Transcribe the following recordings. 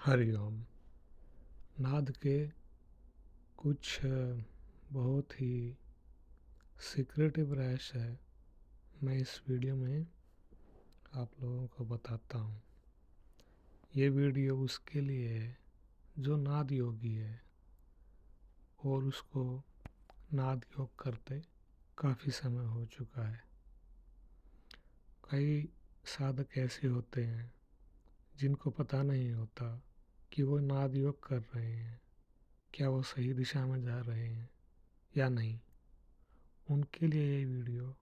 हरिओम। नाद के कुछ बहुत ही सीक्रेटिव रहस्य है, मैं इस वीडियो में आप लोगों को बताता हूँ। ये वीडियो उसके लिए है जो नाद योगी है और उसको नाद योग करते काफ़ी समय हो चुका है। कई साधक ऐसे होते हैं जिनको पता नहीं होता कि वो नाद योग कर रहे हैं, क्या वो सही दिशा में जा रहे हैं या नहीं। उनके लिए ये वीडियो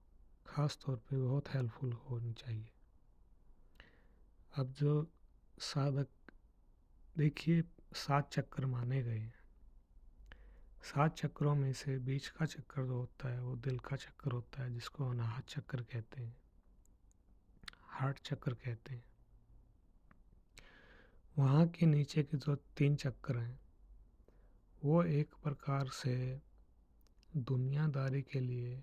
ख़ास तौर पे बहुत हेल्पफुल होनी चाहिए। अब जो साधक, देखिए, 7 चक्कर माने गए हैं। 7 चक्रों में से बीच का चक्कर जो होता है वो दिल का चक्कर होता है, जिसको अनाहत चक्कर कहते हैं, हार्ट चक्कर कहते हैं। वहाँ के नीचे के जो 3 चक्कर हैं वो एक प्रकार से दुनियादारी के लिए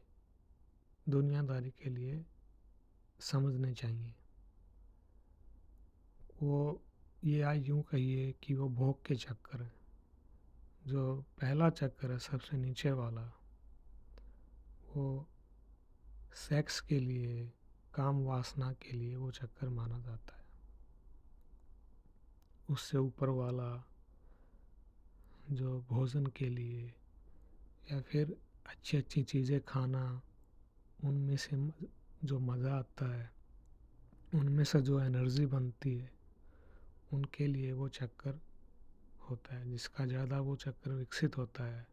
समझने चाहिए। वो या यूँ कहिए कि वो भोग के चक्कर हैं। जो पहला चक्कर है सबसे नीचे वाला, वो सेक्स के लिए, काम वासना के लिए वो चक्कर माना जाता है। उससे ऊपर वाला जो भोजन के लिए या फिर अच्छी अच्छी चीज़ें खाना, उनमें से जो मज़ा आता है, उनमें से जो एनर्जी बनती है, उनके लिए वो चक्कर होता है। जिसका ज़्यादा वो चक्कर विकसित होता है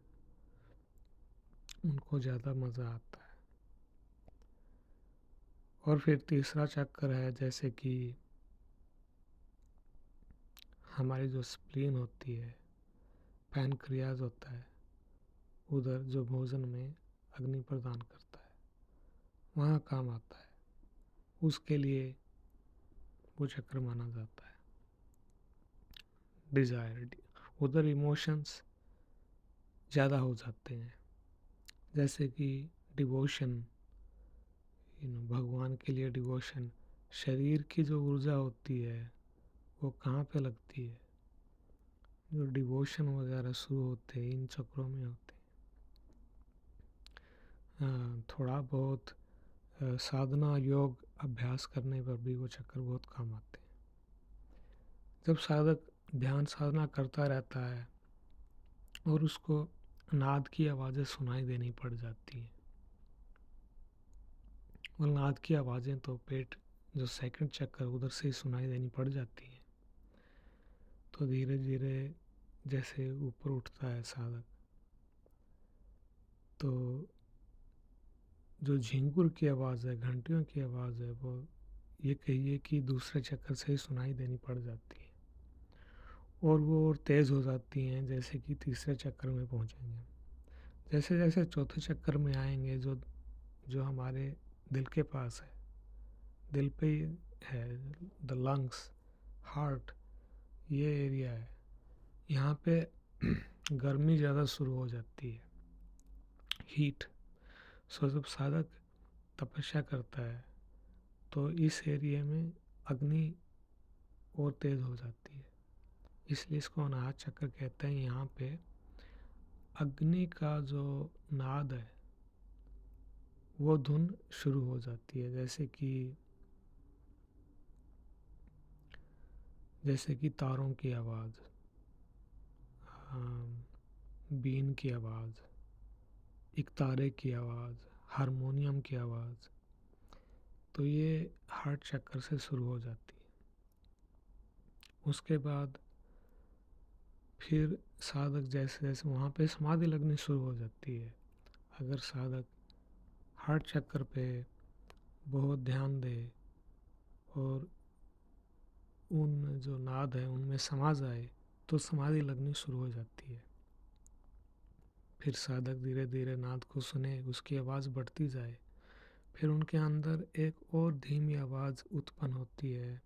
उनको ज़्यादा मज़ा आता है। और फिर तीसरा चक्कर है, जैसे कि हमारी जो स्प्लीन होती है, पैनक्रियाज होता है, उधर जो भोजन में अग्नि प्रदान करता है, वहाँ काम आता है। उसके लिए वो चक्र माना जाता है। डिज़ायर, उधर इमोशंस ज़्यादा हो जाते हैं, जैसे कि डिवोशन, भगवान के लिए डिवोशन। शरीर की जो ऊर्जा होती है वो कहाँ पे लगती है? जो डिवोशन वगैरह शुरू होते हैं इन चक्रों में होते हैं। थोड़ा बहुत साधना योग अभ्यास करने पर भी वो चक्कर बहुत काम आते हैं। जब साधक ध्यान साधना करता रहता है और उसको नाद की आवाज़ें सुनाई देनी पड़ जाती हैं, और नाद की आवाज़ें तो पेट जो सेकंड चक्कर उधर से ही सुनाई देनी पड़ जाती हैं, तो धीरे धीरे जैसे ऊपर उठता है साधक, तो जो झिंगुर की आवाज़ है, घंटियों की आवाज़ है, वो ये कहिए कि दूसरे चक्कर से ही सुनाई देनी पड़ जाती है, और वो और तेज़ हो जाती हैं जैसे कि तीसरे चक्कर में पहुंचेंगे। जैसे जैसे चौथे चक्कर में आएंगे, जो जो हमारे दिल के पास है, दिल पे ही है, द लंग्स, हार्ट, ये एरिया है, यहाँ पे गर्मी ज़्यादा शुरू हो जाती है, हीट। सो जब साधक तपस्या करता है तो इस एरिया में अग्नि और तेज़ हो जाती है, इसलिए इसको अनाहत चक्र कहते हैं। यहाँ पे अग्नि का जो नाद है वो धुन शुरू हो जाती है, जैसे कि तारों की आवाज़, बीन की आवाज़, एक तारे की आवाज़, हारमोनियम की आवाज़। तो ये हार्ट चक्र से शुरू हो जाती है। उसके बाद फिर साधक जैसे जैसे वहाँ पे समाधि लगनी शुरू हो जाती है। अगर साधक हार्ट चक्र पे बहुत ध्यान दे और उन जो नाद है उनमें समा जाए तो समाधि लगनी शुरू हो जाती है। फिर साधक धीरे धीरे नाद को सुने, उसकी आवाज़ बढ़ती जाए, फिर उनके अंदर एक और धीमी आवाज़ उत्पन्न होती है,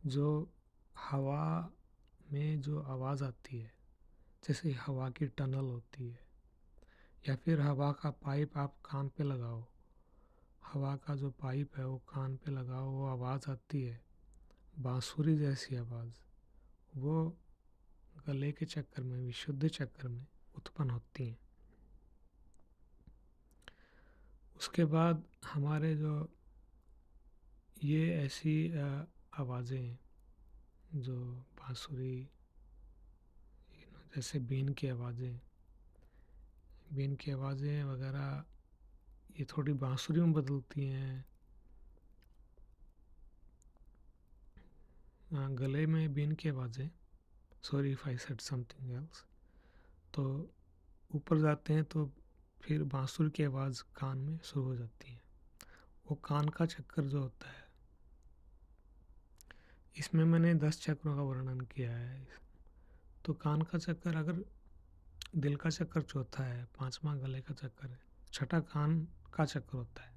जो हवा में जो आवाज़ आती है, जैसे हवा की टनल होती है, या फिर हवा का पाइप आप कान पे लगाओ, हवा का जो पाइप है वो कान पे लगाओ, वो आवाज़ आती है, बांसुरी जैसी आवाज़, वो गले के चक्कर में, विशुद्ध चक्कर में उत्पन्न होती हैं। उसके बाद हमारे जो ये ऐसी आवाज़ें हैं जो बांसुरी, जैसे बीन की आवाज़ें वगैरह, ये थोड़ी बांसुरी में बदलती हैं। गले में बीन की आवाज़ें, sorry if I said something else, तो ऊपर जाते हैं तो फिर बांसुरी की आवाज़ कान में शुरू हो जाती है। वो कान का चक्कर जो होता है, इसमें मैंने 10 चक्रों का वर्णन किया है। तो कान का चक्कर, अगर दिल का चक्कर चौथा है, पांचवा गले का चक्कर है, छठा कान का चक्कर होता है,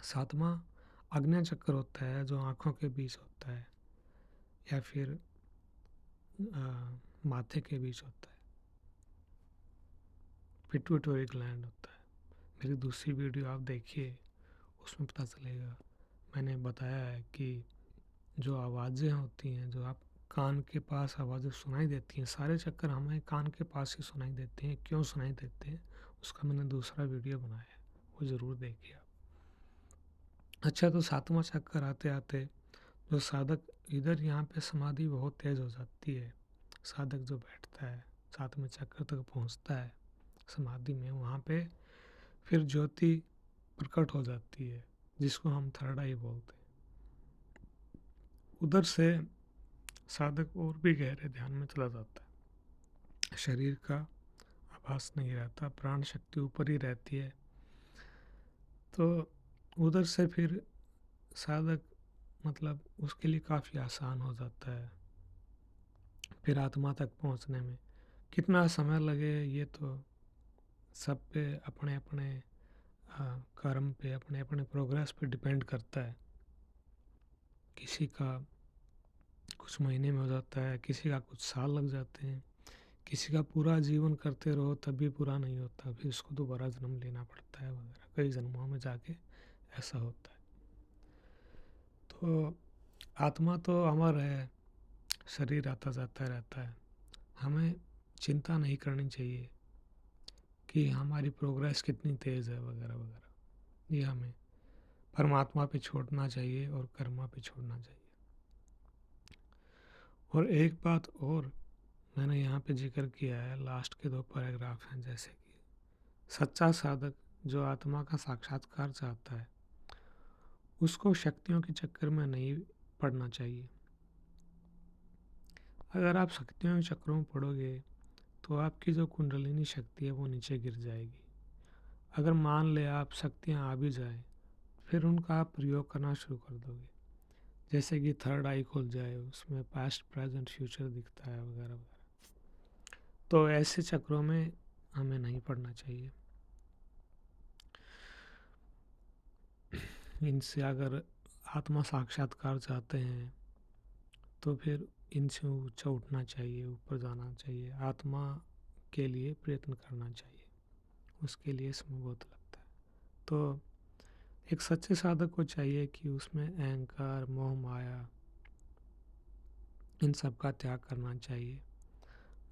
सातवां आग्नेय चक्कर होता है जो आँखों के बीच होता है या फिर माथे के बीच होता है, पिट्यूटरी ग्लैंड होता है। मेरी दूसरी वीडियो आप देखिए, उसमें पता चलेगा। मैंने बताया है कि जो आवाज़ें होती हैं, जो आप कान के पास आवाज़ें सुनाई देती हैं, सारे चक्कर हमें कान के पास ही सुनाई देते हैं। क्यों सुनाई देते हैं, उसका मैंने दूसरा वीडियो बनाया है, वो ज़रूर देखिए आप। अच्छा, तो सातवां चक्कर आते आते जो साधक, इधर यहाँ पे समाधि बहुत तेज़ हो जाती है। साधक जो बैठता है, सातवें चक्कर तक पहुँचता है समाधि में, वहाँ पे फिर ज्योति प्रकट हो जाती है, जिसको हम थर्ड आई बोलते हैं। उधर से साधक और भी गहरे ध्यान में चला जाता है। शरीर का आभास नहीं रहता, प्राण शक्ति ऊपर ही रहती है। तो उधर से फिर साधक, मतलब उसके लिए काफ़ी आसान हो जाता है फिर आत्मा तक पहुंचने में। कितना समय लगे ये तो सब पे अपने अपने कर्म पे, अपने अपने प्रोग्रेस पे डिपेंड करता है। किसी का कुछ महीने में हो जाता है, किसी का कुछ साल लग जाते हैं, किसी का पूरा जीवन करते रहो तब भी पूरा नहीं होता, फिर उसको दोबारा जन्म लेना पड़ता है वगैरह, कई जन्मों में जाके ऐसा होता है। तो आत्मा तो अमर है, शरीर आता जाता रहता है। हमें चिंता नहीं करनी चाहिए कि हमारी प्रोग्रेस कितनी तेज़ है वगैरह वगैरह। ये हमें परमात्मा पे छोड़ना चाहिए और कर्मा पे छोड़ना चाहिए। और एक बात और मैंने यहाँ पे जिक्र किया है, लास्ट के 2 पैराग्राफ हैं, जैसे कि सच्चा साधक जो आत्मा का साक्षात्कार चाहता है, उसको शक्तियों के चक्कर में नहीं पड़ना चाहिए। अगर आप शक्तियों के चक्रों में पड़ोगे तो आपकी जो कुंडलिनी शक्ति है वो नीचे गिर जाएगी। अगर मान ले आप शक्तियाँ आ भी जाए, फिर उनका आप प्रयोग करना शुरू कर दोगे, जैसे कि थर्ड आई खुल जाए, उसमें पास्ट प्रेजेंट फ्यूचर दिखता है वगैरह वगैरह। तो ऐसे चक्रों में हमें नहीं पड़ना चाहिए। इनसे अगर आत्मा साक्षात्कार चाहते हैं तो फिर इनसे ऊंचा उठना चाहिए, ऊपर जाना चाहिए, आत्मा के लिए प्रयत्न करना चाहिए, उसके लिए समय बहुत लगता है। तो एक सच्चे साधक को चाहिए कि उसमें अहंकार, मोह माया, इन सब का त्याग करना चाहिए।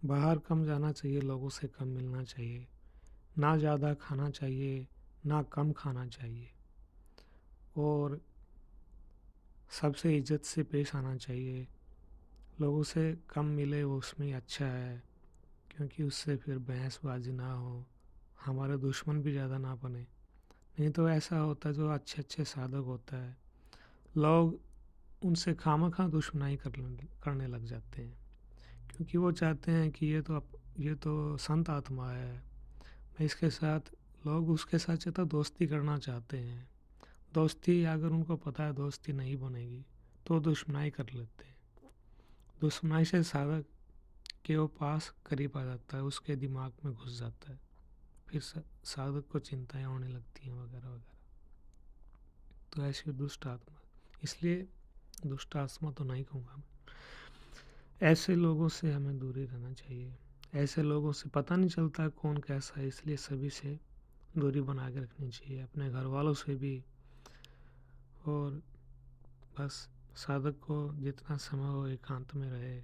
बाहर कम जाना चाहिए, लोगों से कम मिलना चाहिए, ना ज़्यादा खाना चाहिए ना कम खाना चाहिए, और सबसे इज्जत से पेश आना चाहिए। लोगों से कम मिले वो उसमें ही अच्छा है, क्योंकि उससे फिर बहसबाजी ना हो, हमारे दुश्मन भी ज़्यादा ना बने। नहीं तो ऐसा होता है, जो अच्छे अच्छे साधक होता है, लोग उनसे खामखा दुश्मनाई करने लग जाते हैं, क्योंकि वो चाहते हैं कि ये तो संत आत्मा है, मैं इसके साथ, लोग उसके साथ चाहता दोस्ती करना चाहते हैं। दोस्ती अगर उनको पता है दोस्ती नहीं बनेगी तो दुश्मनाई कर लेते हैं। दुश्मनाई से साधक के वो पास करीब आ जाता है, उसके दिमाग में घुस जाता है, फिर साधक को चिंताएं होने लगती हैं वगैरह वगैरह। तो ऐसी दुष्ट आत्मा, इसलिए दुष्ट आत्मा तो नहीं कहूँगा मैं, ऐसे लोगों से हमें दूरी रहना चाहिए। ऐसे लोगों से पता नहीं चलता कौन कैसा है, इसलिए सभी से दूरी बना के रखनी चाहिए, अपने घर वालों से भी। और बस साधक को जितना समय हो एकांत में रहे,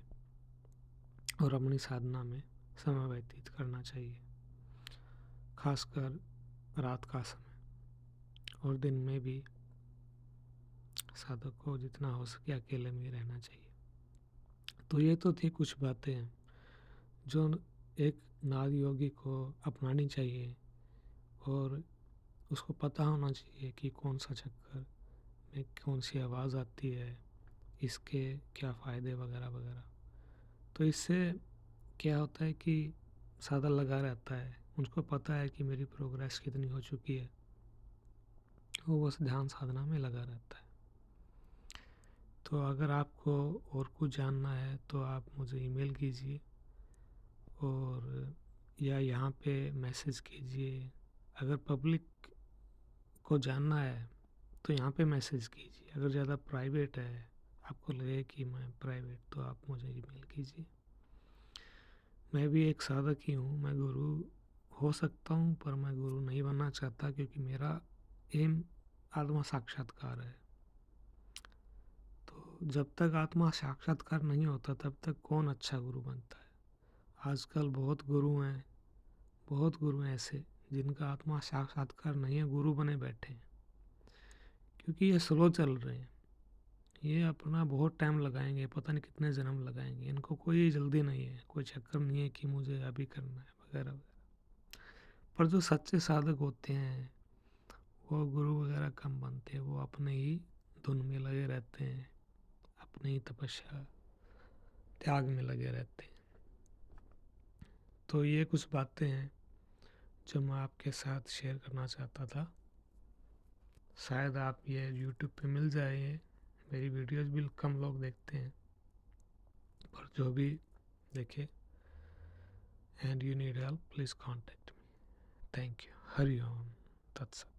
और अपनी साधना में समय व्यतीत करना चाहिए, खासकर रात का समय। और दिन में भी साधक को जितना हो सके अकेले में ही रहना चाहिए। तो ये तो थी कुछ बातें जो एक नाद योगी को अपनानी चाहिए, और उसको पता होना चाहिए कि कौन सा चक्कर में कौन सी आवाज़ आती है, इसके क्या फ़ायदे वगैरह वगैरह। तो इससे क्या होता है कि साधक लगा रहता है, उनको पता है कि मेरी प्रोग्रेस कितनी हो चुकी है, वो बस ध्यान साधना में लगा रहता है। तो अगर आपको और कुछ जानना है तो आप मुझे ईमेल कीजिए, और या यहाँ पे मैसेज कीजिए। अगर पब्लिक को जानना है तो यहाँ पे मैसेज कीजिए। अगर ज़्यादा प्राइवेट है, आपको लगे कि मैं प्राइवेट, तो आप मुझे ईमेल कीजिए। मैं भी एक साधक ही हूँ, मैं गुरु हो सकता हूँ पर मैं गुरु नहीं बनना चाहता, क्योंकि मेरा एम आत्मा साक्षात्कार है। तो जब तक आत्मा साक्षात्कार नहीं होता तब तक कौन अच्छा गुरु बनता है। आजकल बहुत गुरु हैं ऐसे जिनका आत्मा साक्षात्कार नहीं है, गुरु बने बैठे हैं, क्योंकि ये स्लो चल रहे हैं। ये अपना बहुत टाइम लगाएंगे, पता नहीं कितने जन्म लगाएंगे, इनको कोई जल्दी नहीं है, कोई चक्कर नहीं है कि मुझे अभी करना है वगैरह वगैरह। पर जो सच्चे साधक होते हैं वो गुरु वगैरह कम बनते हैं, वो अपने ही धुन में लगे रहते हैं, अपनी ही तपस्या त्याग में लगे रहते हैं। तो ये कुछ बातें हैं जो मैं आपके साथ शेयर करना चाहता था। शायद आप ये यूट्यूब पे मिल जाए, मेरी वीडियोस भी कम लोग देखते हैं, पर जो भी देखे and you need help, please contact me. Thank you. Hari Om. Tat Sat.